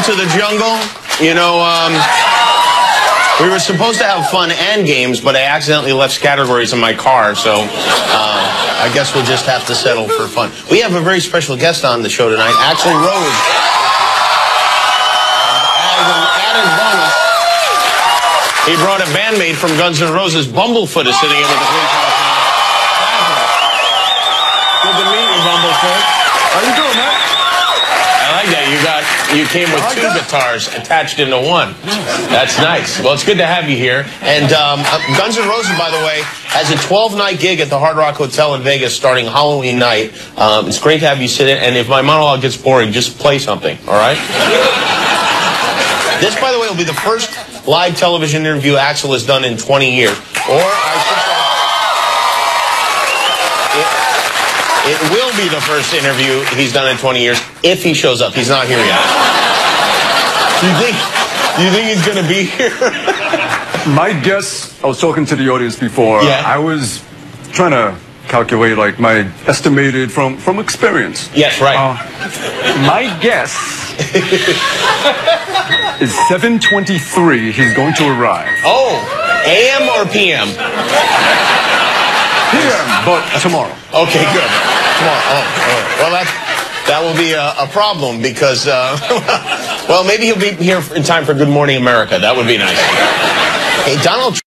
to the jungle. You know, we were supposed to have fun and games, but I accidentally left categories in my car, so I guess we'll just have to settle for fun. We have a very special guest on the show tonight, Axl Rose. As an added bonus, he brought a bandmate from Guns N' Roses. Bumblefoot is sitting in with the green collar. Good to meet you, Bumblefoot. How you doing, man? I like that. You came with two guitars attached into one. That's nice. Well, it's good to have you here. And Guns N' Roses, by the way, has a 12-night gig at the Hard Rock Hotel in Vegas starting Halloween night. It's great to have you sit in. And if my monologue gets boring, just play something, all right? This, by the way, will be the first live television interview Axl has done in 20 years. Or, I should say, it will be the first interview he's done in 20 years if he shows up. He's not here yet. Do you think he's going to be here? My guess, I was talking to the audience before. Yeah. I was trying to calculate, like, my estimated from experience. Yes, right. My guess is 7:23. He's going to arrive. Oh, AM or PM? PM, but tomorrow. Okay, good. Tomorrow. Oh, well, that will be a problem because, well, maybe he'll be here in time for Good Morning America. That would be nice. Hey, Donald Trump.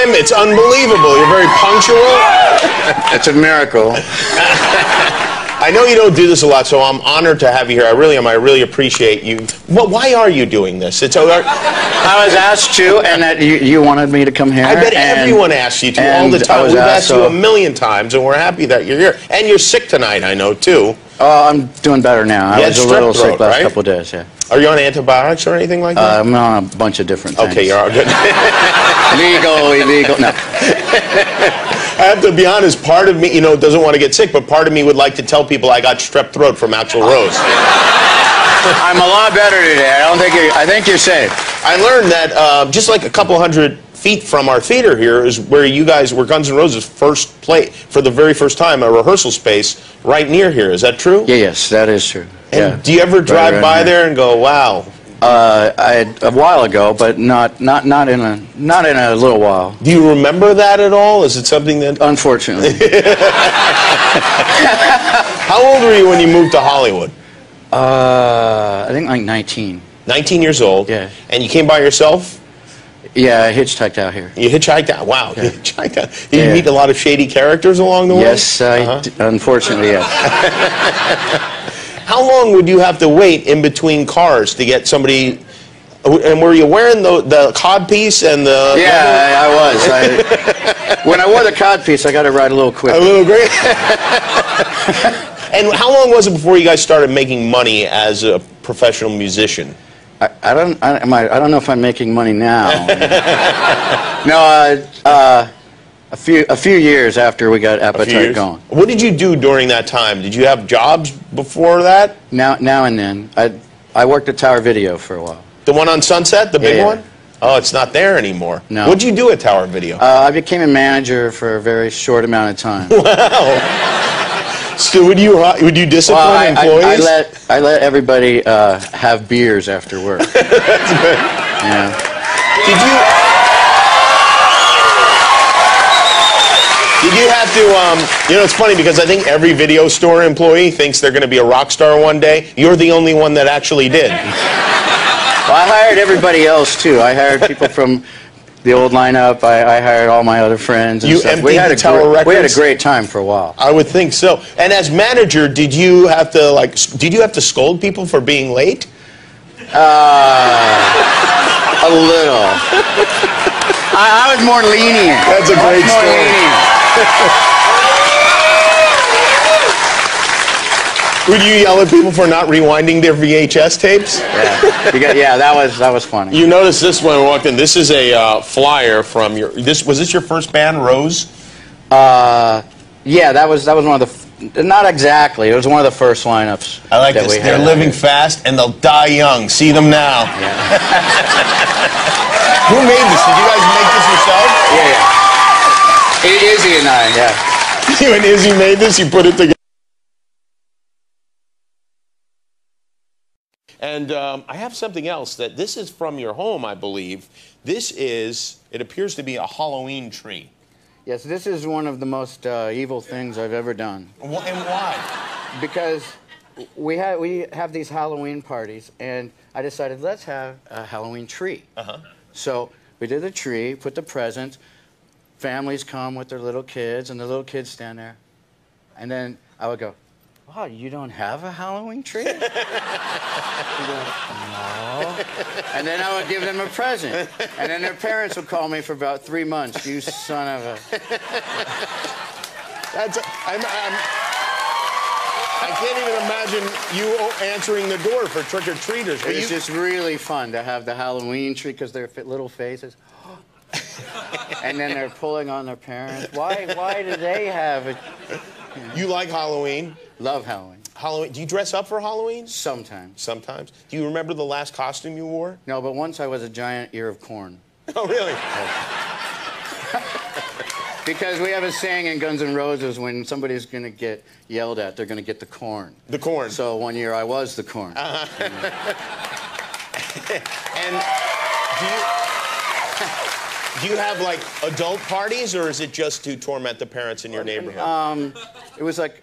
It's unbelievable. You're very punctual. It's a miracle. I know you don't do this a lot, so I'm honored to have you here. I really am. I really appreciate you. Well, why are you doing this? It's I was asked to, and that you wanted me to come here. I bet everyone asks you to all the time. We've asked you a million times, and we're happy that you're here. And you're sick tonight, I know, too. Oh, I'm doing better now. I was a little sick last couple of days, yeah. Are you on antibiotics or anything like that? I'm on a bunch of different things. Okay, you're all good. Illegal, no. I have to be honest, part of me, you know, doesn't want to get sick, but part of me would like to tell people I got strep throat from Axl Rose. I'm a lot better today. I think you're safe. I learned that just like a couple hundred feet from our theater here is where you guys, where Guns N' Roses first played for the very first time, a rehearsal space right near here. Is that true? Yeah, yes, that is true. And yeah. do you ever drive by there and go, wow? A while ago, but not in a little while. Do you remember that at all? Is it something that? Unfortunately. How old were you when you moved to Hollywood? I think like 19. 19 years old. Yeah. And you came by yourself? Yeah, I hitchhiked out here. You hitchhiked out? Wow. Yeah. You hitchhiked out. Did you meet a lot of shady characters along the way? Yes, unfortunately, yes. How long would you have to wait in between cars to get somebody? And were you wearing the codpiece and the? Yeah, I was. When I wore the codpiece, I got to ride a little quicker. A little great. And how long was it before you guys started making money as a professional musician? I don't know if I'm making money now. No, a few years after we got Appetite going. What did you do during that time? Did you have jobs before that? Now and then. I worked at Tower Video for a while. The one on Sunset, the big one? Oh, it's not there anymore. No. What did you do at Tower Video? I became a manager for a very short amount of time. Wow. So would you discipline employees? I let everybody have beers after work. That's good. Yeah. Did you have to, you know, it's funny because I think every video store employee thinks they're going to be a rock star one day. You're the only one that actually did. Well, I hired everybody else, too. I hired people from the old lineup. I hired all my other friends and stuff. We had a great time for a while. I would think so. And as manager, did you have to scold people for being late? A little. I was more lenient. That's a great story. Would you yell at people for not rewinding their VHS tapes? Yeah, that was funny. You noticed this when we walked in. This is a flyer from your. Was this your first band, Rose? Yeah, that was one of the, not exactly, it was one of the first lineups. I like this. They're living fast and they'll die young. See them now. Yeah. Who made this? Did you guys make this yourself? Yeah. Izzy and I, yeah. You and Izzy made this? You put it together? And I have something else that this is from your home, I believe. This is, it appears to be a Halloween tree. Yes, this is one of the most evil things I've ever done. And why? Because we have these Halloween parties, and I decided, let's have a Halloween tree. So we did the tree, put the presents, families come with their little kids, and the little kids stand there. And then I would go, wow, you don't have a Halloween tree? Go, no. And then I would give them a present. And then their parents would call me for about 3 months. You son of a... I can't even imagine you answering the door for trick-or-treaters. It's just really fun to have the Halloween tree because they're little faces. And then they're pulling on their parents. Why do they have it? You like Halloween? Love Halloween. Halloween. Do you dress up for Halloween? Sometimes. Sometimes. Do you remember the last costume you wore? No, but once I was a giant ear of corn. Oh, really? Because we have a saying in Guns N' Roses, when somebody's going to get yelled at, they're going to get the corn. The corn. So one year I was the corn. And do you have, like, adult parties, or is it just to torment the parents in your neighborhood? It was like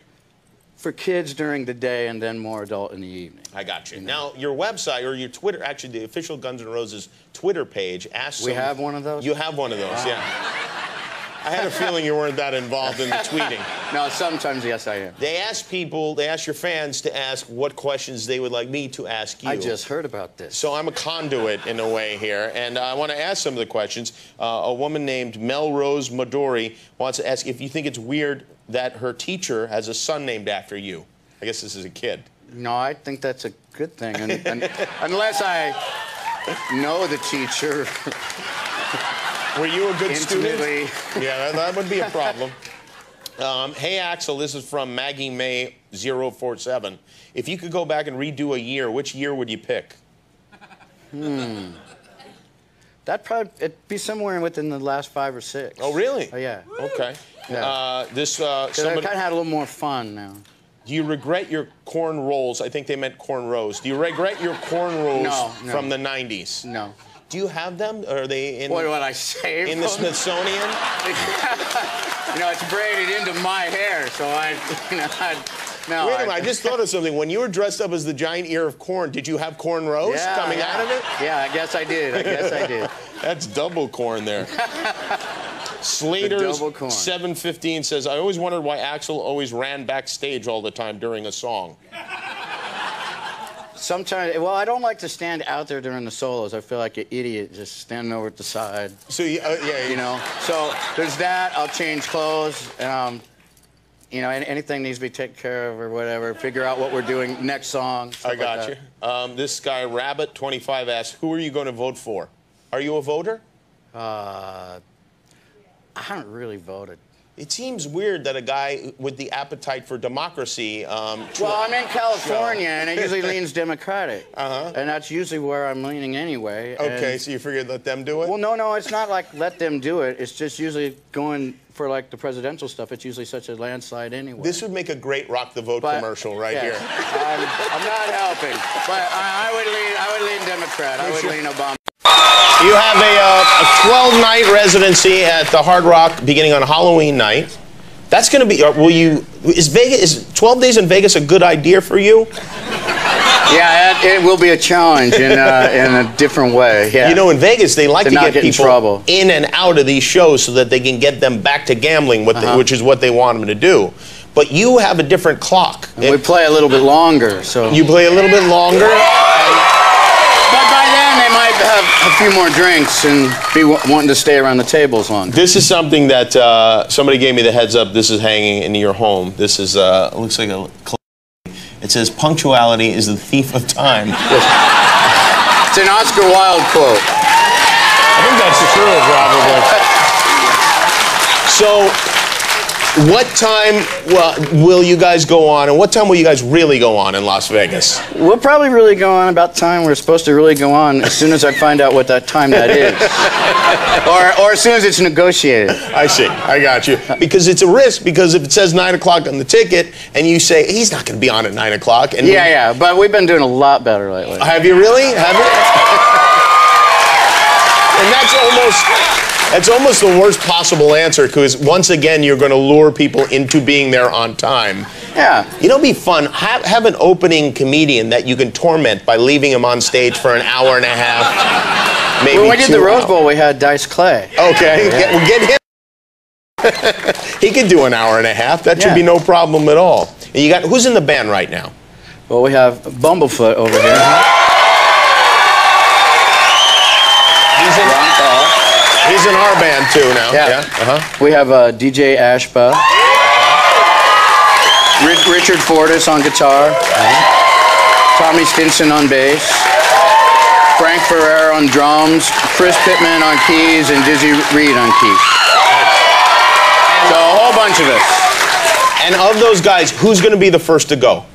for kids during the day and then more adult in the evening. I got you. Now, your website, or your Twitter, actually the official Guns N' Roses Twitter page asks... We have one of those? You have one of those, yeah. I had a feeling you weren't that involved in the tweeting. No, sometimes, yes, I am. They ask people, they ask your fans to ask what questions they would like me to ask you. I just heard about this. So I'm a conduit in a way here, and I want to ask some of the questions. A woman named Melrose Midori wants to ask if you think it's weird that her teacher has a son named after you. I guess this is a kid. No, I think that's a good thing, and unless I know the teacher. Were you a good Intimately. student? Yeah, that would be a problem. Hey, Axl, this is from Maggie May 047. If you could go back and redo a year, which year would you pick? That'd probably it'd be somewhere within the last 5 or 6. Oh, really? Oh, yeah. Okay. Yeah. I kind of had a little more fun now. Do you regret your corn rolls? I think they meant corn rows. Do you regret your corn rolls from the 90s? No. Do you have them? Or are they in? What I say? In the Smithsonian? You know, it's braided into my hair, so no. Wait a minute, I just thought of something. When you were dressed up as the giant ear of corn, did you have corn rows coming out of it? Yeah, I guess I did. That's double corn there. Slater's 715 says, I always wondered why Axl always ran backstage all the time during a song. Sometimes, well, I don't like to stand out there during the solos. I feel like an idiot just standing over at the side. So, yeah. You know, so there's that. I'll change clothes. You know, anything needs to be taken care of or whatever. Figure out what we're doing next song. I got you. This guy, Rabbit25, asks, who are you going to vote for? Are you a voter? I haven't really voted. It seems weird that a guy with the appetite for democracy... well, I'm in California, and it usually leans Democratic. And that's usually where I'm leaning anyway. Okay, so you figured let them do it? Well, no, it's not like let them do it. It's just usually going for, like, the presidential stuff. It's usually such a landslide anyway. This would make a great Rock the Vote commercial right here. I'm not helping. But I would lean Democrat. I would lean Obama. You have a 12-night residency at the Hard Rock beginning on Halloween night. That's going to be, is 12 days in Vegas a good idea for you? Yeah, it will be a challenge in a different way. Yeah. You know, in Vegas, they like to get people in and out of these shows so that they can get them back to gambling, which is what they want them to do. But you have a different clock. And we play a little bit longer, so. You play a little bit longer? But by then, they might have a few more drinks and be wanting to stay around the tables longer. This is something that somebody gave me the heads up. This is hanging in your home. This is, looks like a... It says, punctuality is the thief of time. It's an Oscar Wilde quote. I think that's true, probably. So, What time will you guys go on, and what time will you guys really go on in Las Vegas? We'll probably really go on about the time we're supposed to really go on as soon as I find out what that time that is. or as soon as it's negotiated. I see. I got you. Because it's a risk, because if it says 9 o'clock on the ticket, and you say, he's not going to be on at 9 o'clock. And yeah, but we've been doing a lot better lately. Have you really? Have you? And that's almost the worst possible answer, because once again, you're going to lure people into being there on time. Yeah. You know, it'd be fun. Have an opening comedian that you can torment by leaving him on stage for an hour and a half, maybe When we did 2 the Rose hours. Bowl, we had Dice Clay. Okay, we'll get him. He could do an hour and a half. That should be no problem at all. And you got who's in the band right now? Well, we have Bumblefoot over here. He's in our band too now. Yeah. We have DJ Ashba. Richard Fortas on guitar. Tommy Stinson on bass. Frank Ferrer on drums. Chris Pittman on keys, and Dizzy Reed on keys. So a whole bunch of us. And of those guys, who's going to be the first to go?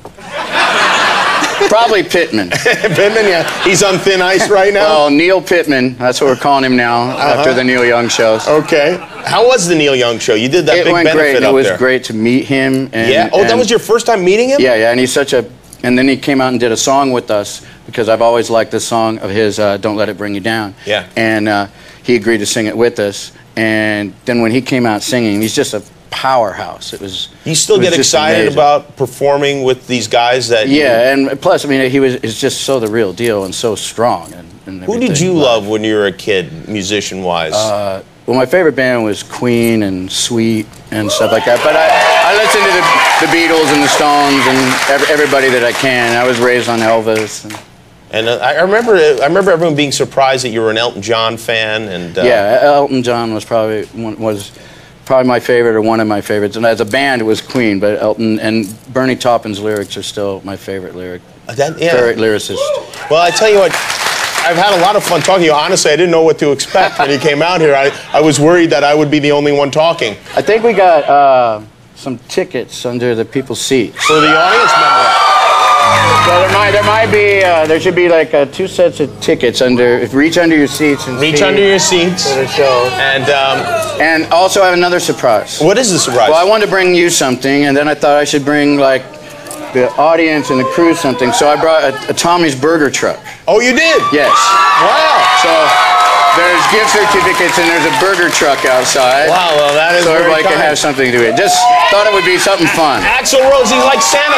Probably Pittman. Pittman, yeah. He's on thin ice right now? Well, Neil Pittman. That's what we're calling him now after the Neil Young shows. Okay. How was the Neil Young show? You did that big benefit great. up there. It was great to meet him. And, yeah. Oh, that was your first time meeting him? Yeah, and he's such a... And then he came out and did a song with us, because I've always liked this song of his, Don't Let It Bring You Down. Yeah. And he agreed to sing it with us. And then when he came out singing, he's just a powerhouse. It was. You still get excited about performing with these guys that? Yeah, and plus, I mean, is just so the real deal and so strong. And who did you love when you were a kid, musician-wise? Well, my favorite band was Queen and Sweet and stuff like that. But I listen to the Beatles and the Stones and everybody that I can. I was raised on Elvis. And I remember everyone being surprised that you were an Elton John fan. And yeah, Elton John was probably my favorite, or one of my favorites. And as a band, it was Queen, but Elton and Bernie Taupin's lyrics are still my favorite favorite lyricist. Well, I tell you what, I've had a lot of fun talking to you. Honestly, I didn't know what to expect when you came out here. I was worried that I would be the only one talking. I think we got some tickets under the people's seats. For the audience member. So there should be like 2 sets of tickets reach under your seats and reach under your seats for the show. And also I have another surprise. What is the surprise? Well, I wanted to bring you something, and then I thought I should bring like the audience and the crew something. So I brought a Tommy's Burger truck. Oh, you did? Yes. Wow. So there's gift certificates and there's a burger truck outside. Wow, well that is so very everybody kind. can have something to eat. Just thought it would be something fun. Axl Rose, he's like Santa